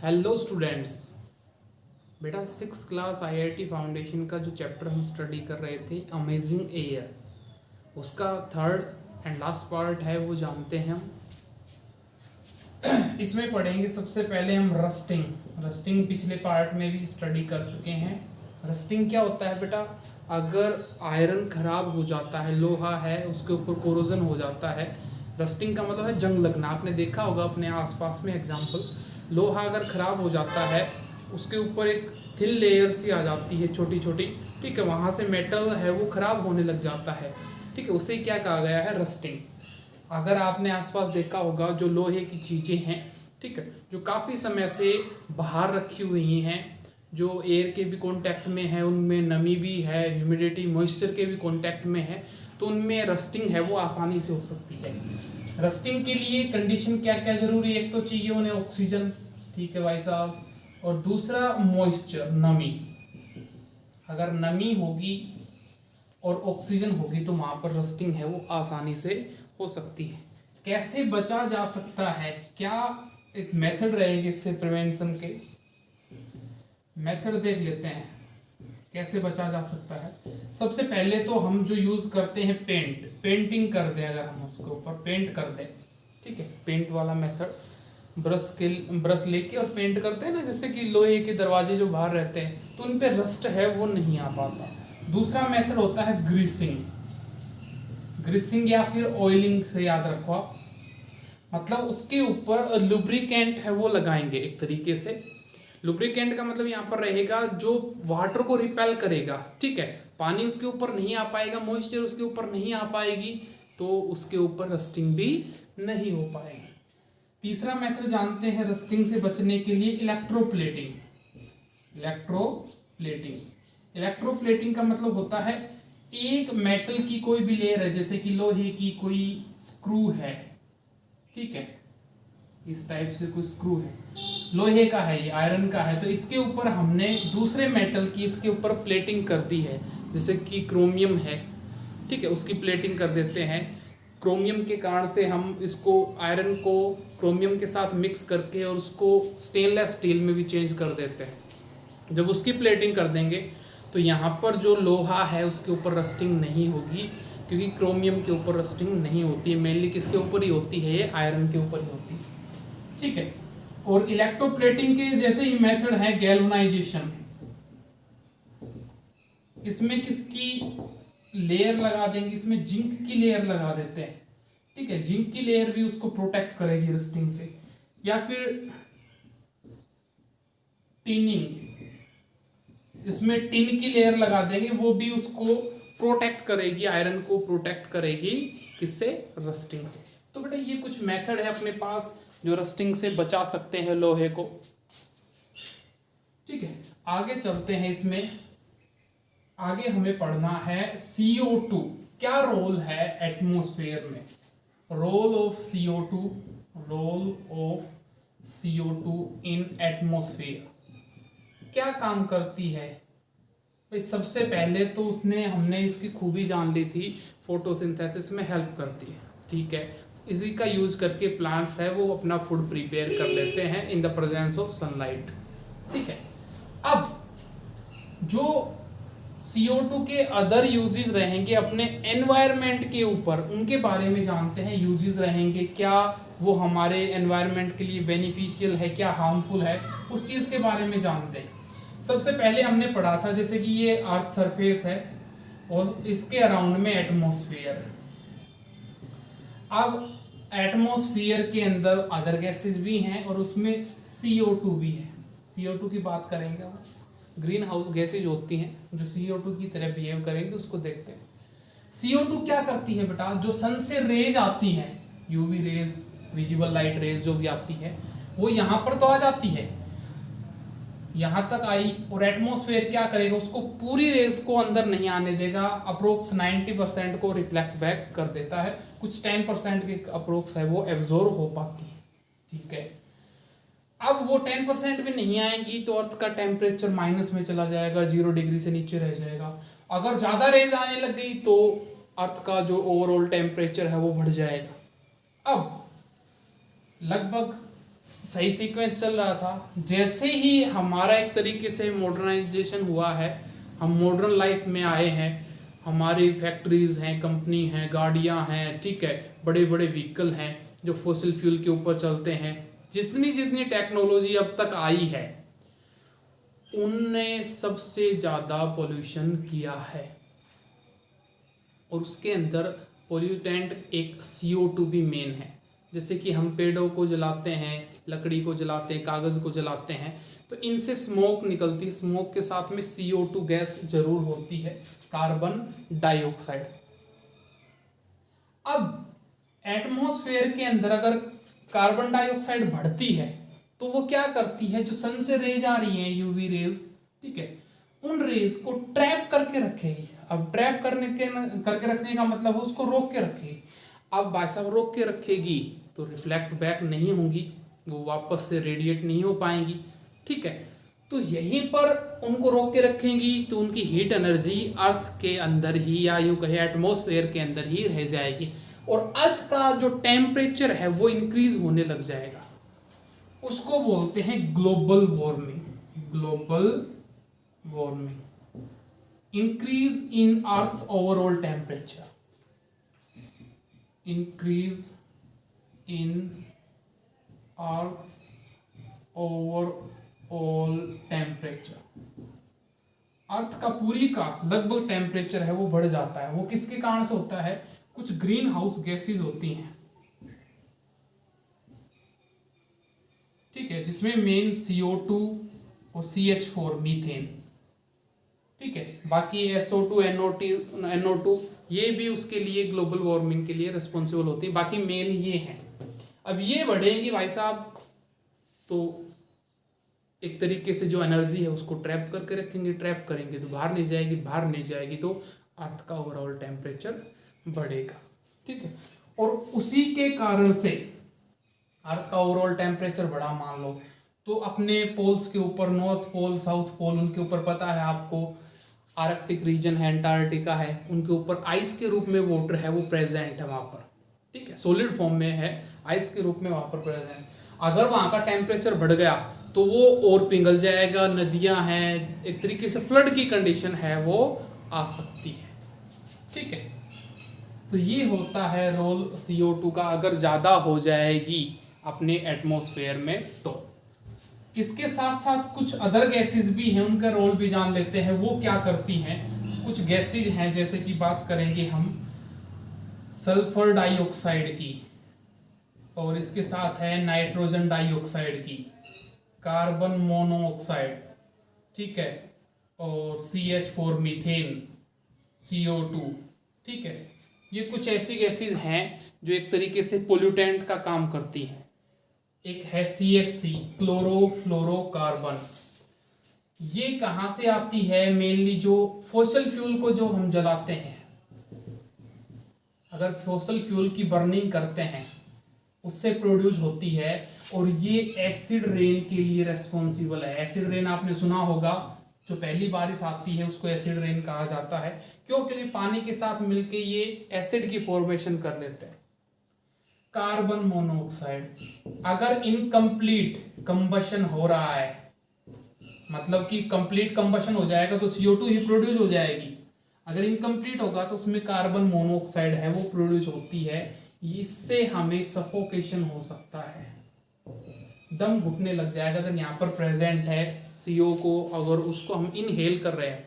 Hello students. बेटा 6th class IIT foundation का जो चैप्टर हम स्टडी कर रहे थे अमेजिंग एयर, उसका थर्ड एंड लास्ट पार्ट है वो जानते हैं हम। इसमें पढ़ेंगे सबसे पहले हम रस्टिंग पिछले पार्ट में भी स्टडी कर चुके हैं। रस्टिंग क्या होता है बेटा? अगर आयरन खराब हो जाता है, लोहा है उसके ऊपर कोरोजन हो जाता है। रस्टिंग का मतलब है जंग लगना। आपने देखा होगा अपने आसपास में एग्जाम्पल, लोहा अगर ख़राब हो जाता है उसके ऊपर एक थिन लेयर सी आ जाती है छोटी छोटी, ठीक है, वहाँ से मेटल है वो ख़राब होने लग जाता है, ठीक है, उसे क्या कहा गया है? रस्टिंग। अगर आपने आसपास देखा होगा जो लोहे की चीज़ें हैं, ठीक है, जो काफ़ी समय से बाहर रखी हुई हैं, जो एयर के भी कांटेक्ट में है, उनमें नमी भी है, ह्यूमिडिटी मॉइस्चर के भी कांटेक्ट में है, तो उनमें रस्टिंग है वो आसानी से हो सकती है। रस्टिंग के लिए कंडीशन क्या क्या जरूरी है? एक तो चाहिए उन्हें ऑक्सीजन, ठीक है भाई साहब, और दूसरा मॉइस्चर, नमी। अगर नमी होगी और ऑक्सीजन होगी तो वहां पर रस्टिंग है वो आसानी से हो सकती है। कैसे बचा जा सकता है? क्या एक मेथड रहेगी इससे प्रिवेंशन के? मेथड देख लेते हैं कैसे बचा जा सकता है। सबसे पहले तो हम जो यूज करते हैं पेंटिंग कर दें, अगर हम उसके ऊपर पेंट कर दें, ठीक है, पेंट वाला मेथड, ब्रश लेके और पेंट करते हैं ना, जैसे कि लोहे के दरवाजे जो बाहर रहते हैं तो उन पे रस्ट है वो नहीं आ पाता। दूसरा मेथड होता है ग्रीसिंग या फिर ऑयलिंग से, याद रखो आप, मतलब उसके ऊपर लुब्रिकेंट है वो लगाएंगे एक तरीके से। लुब्रिकेंट का मतलब यहाँ पर रहेगा जो वाटर को रिपेल करेगा, ठीक है, पानी उसके ऊपर नहीं आ पाएगा, मॉइस्चर उसके ऊपर नहीं आ पाएगी, तो उसके ऊपर रस्टिंग भी नहीं हो पाएगी। तीसरा मेथड जानते हैं रस्टिंग से बचने के लिए, इलेक्ट्रोप्लेटिंग का मतलब होता है एक मेटल की कोई भी लेयर है, जैसे कि लोहे की कोई स्क्रू है, ठीक है, इस टाइप से कोई स्क्रू है, लोहे का है, ये आयरन का है, तो इसके ऊपर हमने दूसरे मेटल की इसके ऊपर प्लेटिंग कर दी है, जैसे कि क्रोमियम है, ठीक है, उसकी प्लेटिंग कर देते हैं। क्रोमियम के कारण से हम इसको आयरन को क्रोमियम के साथ मिक्स करके और उसको स्टेनलेस स्टील में भी चेंज कर देते हैं। जब उसकी प्लेटिंग कर देंगे तो यहाँ पर जो लोहा है उसके ऊपर रस्टिंग नहीं होगी, क्योंकि क्रोमियम के ऊपर रस्टिंग नहीं होती है, मेनली किसके ऊपर ही होती है? ये आयरन के ऊपर ही होती है, ठीक है। और इलेक्ट्रोप्लेटिंग के जैसे ही मेथड है गैल्वेनाइजेशन, इसमें किसकी लेयर लगा देंगे? इसमें जिंक की लेयर लगा देते हैं, ठीक है, जिंक की लेयर भी उसको प्रोटेक्ट करेगी रस्टिंग से। या फिर टिनिंग, इसमें टिन की लेयर लगा देंगे, वो भी उसको प्रोटेक्ट करेगी, आयरन को प्रोटेक्ट करेगी, किससे? रस्टिंग से। तो बेटा ये कुछ मेथड है अपने पास जो रस्टिंग से बचा सकते हैं लोहे को, ठीक है। आगे चलते हैं, इसमें आगे हमें पढ़ना है CO2 क्या रोल है एटमॉस्फेयर में। Role of CO2 in atmosphere, क्या काम करती है भाई? सबसे पहले तो हमने इसकी खूबी जान ली थी, फोटोसिंथेसिस में हेल्प करती है, ठीक है, इसी का यूज करके प्लांट्स है वो अपना फूड प्रिपेयर कर लेते हैं in the presence of sunlight, ठीक है। अब जो CO2 के अदर यूजेस रहेंगे अपने एनवायरनमेंट के ऊपर, उनके बारे में जानते हैं। यूजेस रहेंगे, क्या वो हमारे एनवायरनमेंट के लिए बेनिफिशियल है, क्या हार्मफुल है, उस चीज़ के बारे में जानते हैं। सबसे पहले हमने पढ़ा था जैसे कि ये अर्थ सरफेस है और इसके अराउंड में एटमॉस्फेयर। अब एटमॉस्फेयर के अंदर अदर गैसेस भी हैं और उसमें CO2 भी है। CO2 की बात करेंगे, ग्रीन हाउस गैसेज होती हैं जो CO2 की तरह बिहेव करेंगे, उसको देखते हैं। CO2 क्या करती है बेटा? जो सन से रेज आती है, UV rays, visible light rays जो भी आती है, वो यहाँ पर तो आ जाती है, यहाँ तक आई, और एटमॉस्फेयर क्या करेगा? उसको पूरी रेज को अंदर नहीं आने देगा, अप्रोक्स 90% को रिफ्लेक्ट बैक कर देता है, कुछ 10% के अप्रोक्स है वो एब्जॉर्ब हो पाती है, ठीक है। अब वो 10% भी नहीं आएंगी तो अर्थ का टेम्परेचर माइनस में चला जाएगा, 0 डिग्री से नीचे रह जाएगा। अगर ज़्यादा रेज आने लग गई तो अर्थ का जो ओवरऑल टेम्परेचर है वो बढ़ जाएगा। अब लगभग सही सीक्वेंस चल रहा था। जैसे ही हमारा एक तरीके से मॉडर्नाइजेशन हुआ है, हम मॉडर्न लाइफ में आए हैं, हमारी फैक्ट्रीज हैं, कंपनी हैं, गाड़ियां हैं, ठीक है, बड़े बड़े व्हीकल हैं जो फॉसिल फ्यूल के ऊपर चलते हैं, जितनी जितनी टेक्नोलॉजी अब तक आई है उनने सबसे ज़्यादा पोल्यूशन किया है। और उसके अंदर पोल्यूटेंट एक CO2 भी मेन है। जैसे कि हम पेड़ों को जलाते हैं, लकड़ी को जलाते हैं, कागज़ को जलाते हैं, तो इनसे स्मोक निकलती है। स्मोक के साथ में CO2 गैस जरूर होती है, कार्बन डाइऑक्साइड। अब एटमॉस्फेयर के अंदर अगर कार्बन डाइऑक्साइड बढ़ती है तो वो क्या करती है, जो सन से रेज आ रही हैं, UV रेज, ठीक है, उन रेज को ट्रैप करके रखेगी। अब ट्रैप करके रखने का मतलब है उसको रोक के रखेगी। अब भाई साहब रोक के रखेगी तो रिफ्लेक्ट बैक नहीं होंगी, वो वापस से रेडिएट नहीं हो पाएंगी, ठीक है। तो यहीं पर उनको रोक के रखेंगी तो उनकी हीट एनर्जी अर्थ के अंदर ही, या यूँ कहे एटमॉस्फेयर के अंदर ही रह जाएगी, और अर्थ का जो टेम्परेचर है वो इंक्रीज होने लग जाएगा। उसको बोलते हैं global warming. Global warming, increase in earth's overall temperature, increase in earth overall temperature. Earth का पूरी का लगभग टेम्परेचर है वो बढ़ जाता है। वो किसके कारण से होता है, कुछ ग्रीन हाउस गैसेज होती हैं, ठीक है, जिसमें मेन CO2 और CH4 मीथेन, ठीक है, बाकी SO2 NO2 ये भी उसके लिए ग्लोबल वार्मिंग के लिए रिस्पॉन्सिबल होती है। बाकी मेन ये हैं। अब ये बढ़ेंगी भाई साहब तो एक तरीके से जो एनर्जी है उसको ट्रैप करके रखेंगे, ट्रैप करेंगे तो बाहर नहीं जाएगी, बाहर नहीं जाएगी तो अर्थ का ओवरऑल टेम्परेचर बढ़ेगा, ठीक है। और उसी के कारण से अर्थ का ओवरऑल टेम्परेचर बढ़ा मान लो तो अपने पोल्स के ऊपर, नॉर्थ पोल, साउथ पोल, उनके ऊपर पता है आपको आर्कटिक रीजन है, अंटार्कटिका है, उनके ऊपर आइस के रूप में वाटर है वो प्रेजेंट है वहाँ पर, ठीक है, सॉलिड फॉर्म में है, आइस के रूप में वहाँ पर प्रेजेंट। अगर वहाँ का टेम्परेचर बढ़ गया तो वो और पिघल जाएगा, नदियाँ हैं, एक तरीके से फ्लड की कंडीशन है वो आ सकती है, ठीक है। तो ये होता है रोल CO2 का अगर ज़्यादा हो जाएगी अपने एटमॉस्फेयर में तो। इसके साथ साथ कुछ अदर गैसेस भी हैं, उनका रोल भी जान लेते हैं, वो क्या करती हैं। कुछ गैसेज हैं, जैसे कि बात करेंगे हम सल्फर डाइऑक्साइड की, और इसके साथ है नाइट्रोजन डाइऑक्साइड की, कार्बन मोनोऑक्साइड, ठीक है, और CH4 मीथेन, CO2, ठीक है। ये कुछ ऐसी गैसेज हैं जो एक तरीके से पोल्यूटेंट का काम करती हैं। एक है CFC, क्लोरोफ्लोरोकार्बन। ये कहाँ से आती है, मेनली जो फॉसिल फ्यूल को जो हम जलाते हैं, अगर फॉसिल फ्यूल की बर्निंग करते हैं उससे प्रोड्यूस होती है, और ये एसिड रेन के लिए रेस्पॉन्सिबल है। एसिड रेन आपने सुना होगा, जो पहली बारिश आती है उसको एसिड रेन कहा जाता है। क्यों? क्योंकि पानी के साथ मिलके ये एसिड की फॉर्मेशन कर लेते हैं। कार्बन मोनोऑक्साइड, अगर इनकम्प्लीट कंबशन हो रहा है, मतलब कि कंप्लीट कंबशन हो जाएगा तो CO2 ही प्रोड्यूस हो जाएगी। अगर इनकम्प्लीट होगा तो उसमें कार्बन मोनोऑक्साइड है वो प्रोड्यूस होती है। इससे हमें सफोकेशन हो सकता है, दम घुटने लग जाएगा अगर यहाँ पर प्रेजेंट है CO को, अगर उसको हम इनहेल कर रहे हैं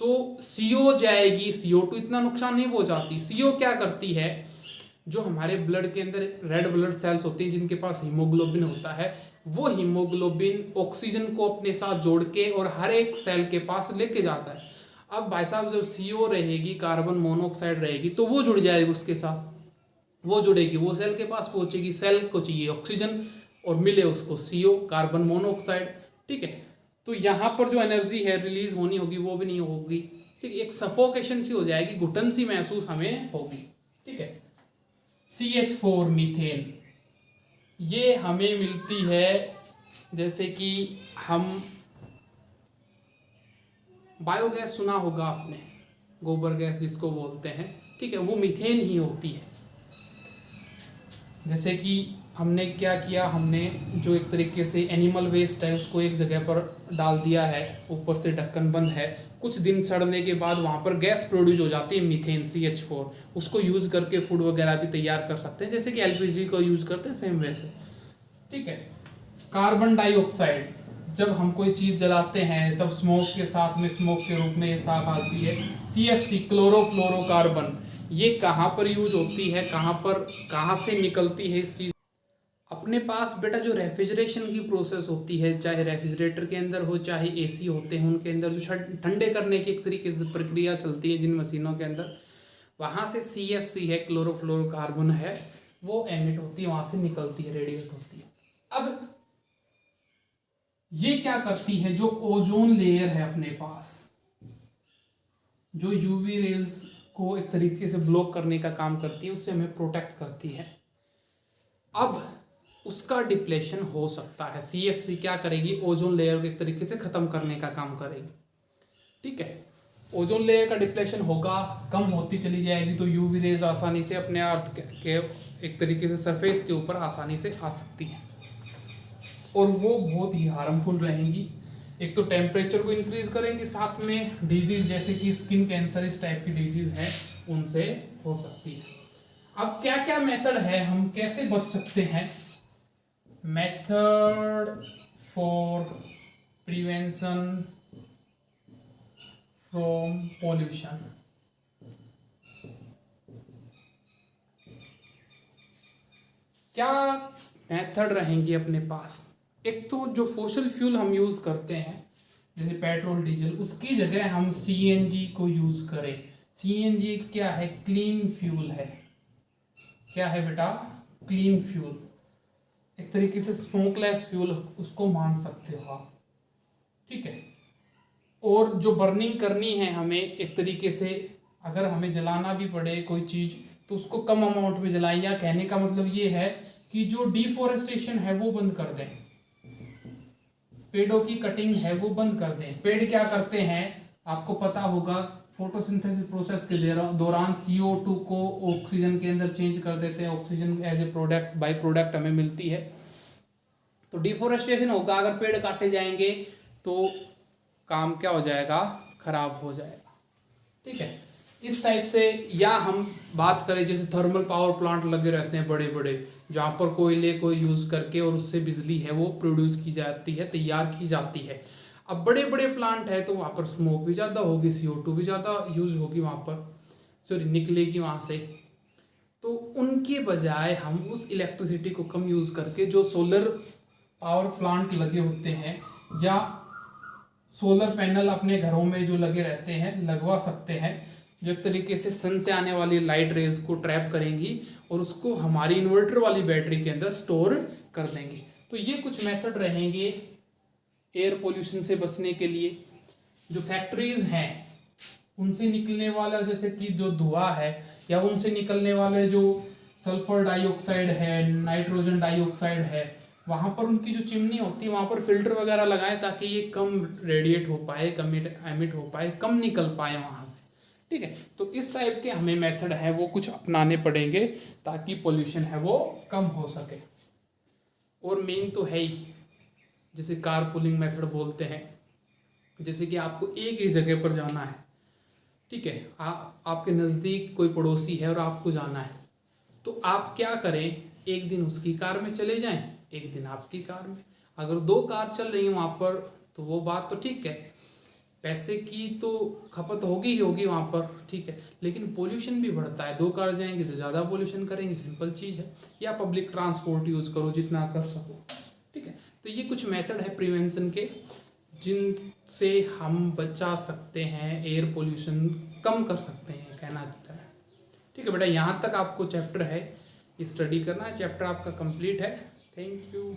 तो CO जाएगी। CO2 इतना नुकसान नहीं पहुंचाती। CO क्या करती है, जो हमारे ब्लड के अंदर रेड ब्लड सेल्स होती हैं जिनके पास हीमोग्लोबिन होता है, वो हीमोग्लोबिन ऑक्सीजन को अपने साथ जोड़ के और हर एक सेल के पास लेके जाता है। अब भाई साहब जब CO रहेगी, कार्बन मोनोऑक्साइड रहेगी, तो वो जुड़ जाएगी उसके साथ, वो जुड़ेगी, वो सेल के पास पहुंचेगी। सेल को चाहिए ऑक्सीजन और मिले उसको CO, कार्बन मोनोऑक्साइड, ठीक है। तो यहाँ पर जो एनर्जी है रिलीज होनी होगी वो भी नहीं होगी, ठीक है। एक सफोकेशन सी हो जाएगी, घुटन सी महसूस हमें होगी, ठीक है। CH4 मीथेन, ये हमें मिलती है, जैसे कि हम बायोगैस सुना होगा आपने, गोबर गैस जिसको बोलते हैं, ठीक है, वो मीथेन ही होती है। जैसे कि हमने क्या किया, हमने जो एक तरीके से एनिमल वेस्ट है उसको एक जगह पर डाल दिया है, ऊपर से ढक्कन बंद है। कुछ दिन सड़ने के बाद वहाँ पर गैस प्रोड्यूस हो जाती है, मीथेन CH4। उसको यूज़ करके फूड वगैरह भी तैयार कर सकते हैं, जैसे कि LPG को यूज़ करते हैं सेम वैसे। ठीक है। कार्बन डाइऑक्साइड, जब हम कोई चीज़ जलाते हैं तब स्मोक के साथ में, स्मोक के रूप में ये साथ आती है CFC, क्लोरोफ्लोरोकार्बन। ये कहाँ पर यूज होती है, कहाँ से निकलती है इस चीज़। अपने पास बेटा जो रेफ्रिजरेशन की प्रोसेस होती है, चाहे रेफ्रिजरेटर के अंदर हो चाहे AC होते हैं उनके अंदर, जो ठंडे करने की एक तरीके से प्रक्रिया चलती है जिन मशीनों के अंदर, वहाँ से CFC है, क्लोरोफ्लोरोकार्बन है, वो एमिट होती है, वहाँ से निकलती है, रेडिएट होती है। अब ये क्या करती है, जो ओजोन लेयर है अपने पास, जो UV रेज को एक तरीके से ब्लॉक करने का काम करती है, उससे हमें प्रोटेक्ट करती है। अब उसका डिप्लेशन हो सकता है, CFC क्या करेगी, ओजोन लेयर को एक तरीके से खत्म करने का काम करेगी। ठीक है, ओजोन लेयर का डिप्लेशन होगा, कम होती चली जाएगी, तो UV रेज आसानी से अपने अर्थ के एक तरीके से सरफेस के ऊपर आसानी से आ सकती है, और वो बहुत ही हार्मफुल रहेंगी। एक तो टेम्परेचर को इंक्रीज करेंगी, साथ में डिजीज जैसे कि स्किन कैंसर, इस टाइप की डिजीज है उनसे हो सकती है। अब क्या क्या मेथड है, हम कैसे बच सकते हैं। Method for prevention from pollution. क्या मेथड रहेंगी अपने पास। एक तो जो फॉसिल फ्यूल हम यूज करते हैं जैसे पेट्रोल डीजल, उसकी जगह हम CNG को यूज करें। CNG क्या है, क्लीन फ्यूल है। क्या है बेटा, क्लीन फ्यूल, एक तरीके से स्मोकलेस फ्यूल उसको मान सकते हो आप। ठीक है, और जो बर्निंग करनी है हमें, एक तरीके से अगर हमें जलाना भी पड़े कोई चीज तो उसको कम अमाउंट में जलाएं, या कहने का मतलब ये है कि जो डिफोरेस्टेशन है वो बंद कर दें, पेड़ों की कटिंग है वो बंद कर दें। पेड़ क्या करते हैं आपको पता होगा, फोटोसिंथेसिस प्रोसेस के दौरान CO2 को ऑक्सीजन के अंदर चेंज कर देते हैं, oxygen as a product, by product हमें मिलती है। तो डिफोरेस्टेशन होगा, अगर पेड़ काटे जाएंगे तो काम क्या हो जाएगा, खराब हो जाएगा। ठीक है, इस टाइप से। या हम बात करें जैसे थर्मल पावर प्लांट लगे रहते हैं बड़े बड़े, जहाँ पर कोयले को यूज़ करके और उससे बिजली है वो प्रोड्यूस की जाती है, तैयार की जाती है। अब बड़े बड़े प्लांट है तो वहाँ पर स्मोक भी ज़्यादा होगी, CO2 भी ज़्यादा यूज़ होगी वहाँ पर, सॉरी निकलेगी वहाँ से। तो उनके बजाय हम उस इलेक्ट्रिसिटी को कम यूज़ करके जो सोलर पावर प्लांट लगे होते हैं, या सोलर पैनल अपने घरों में जो लगे रहते हैं लगवा सकते हैं, जो एक तरीके से सन से आने वाली लाइट रेज को ट्रैप करेंगी और उसको हमारी इन्वर्टर वाली बैटरी के अंदर स्टोर कर देंगे। तो ये कुछ मेथड रहेंगे एयर पोल्यूशन से बचने के लिए। जो फैक्ट्रीज हैं उनसे निकलने वाला जैसे कि जो धुआं है, या उनसे निकलने वाले जो सल्फर डाइऑक्साइड है, नाइट्रोजन डाइऑक्साइड है, वहाँ पर उनकी जो चिमनी होती है वहाँ पर फिल्टर वगैरह लगाएं ताकि ये कम रेडिएट हो पाए, कम एमिट हो पाए, कम निकल पाए वहाँ से। ठीक है, तो इस टाइप के हमें मेथड है वो कुछ अपनाने पड़ेंगे ताकि पोल्यूशन है वो कम हो सके। और मेन तो है ही, जैसे कार पुलिंग मेथड बोलते हैं, जैसे कि आपको एक ही जगह पर जाना है। ठीक है, आपके नज़दीक कोई पड़ोसी है और आपको जाना है, तो आप क्या करें, एक दिन उसकी कार में चले जाएं, एक दिन आपकी कार में। अगर 2 कार चल रही हैं वहाँ पर तो वो बात तो ठीक है, पैसे की तो खपत होगी ही होगी वहाँ पर। ठीक है, लेकिन पोल्यूशन भी बढ़ता है, 2 कार जाएंगे तो ज़्यादा पोल्यूशन करेंगे, सिंपल चीज़ है। या पब्लिक ट्रांसपोर्ट यूज़ करो जितना कर सको। ठीक है, तो ये कुछ मेथड है प्रिवेंशन के जिनसे हम बचा सकते हैं, एयर पोल्यूशन कम कर सकते हैं, कहना चाहता है। ठीक है बेटा, यहाँ तक आपको चैप्टर है, ये स्टडी करना है, चैप्टर आपका कंप्लीट है। Thank you.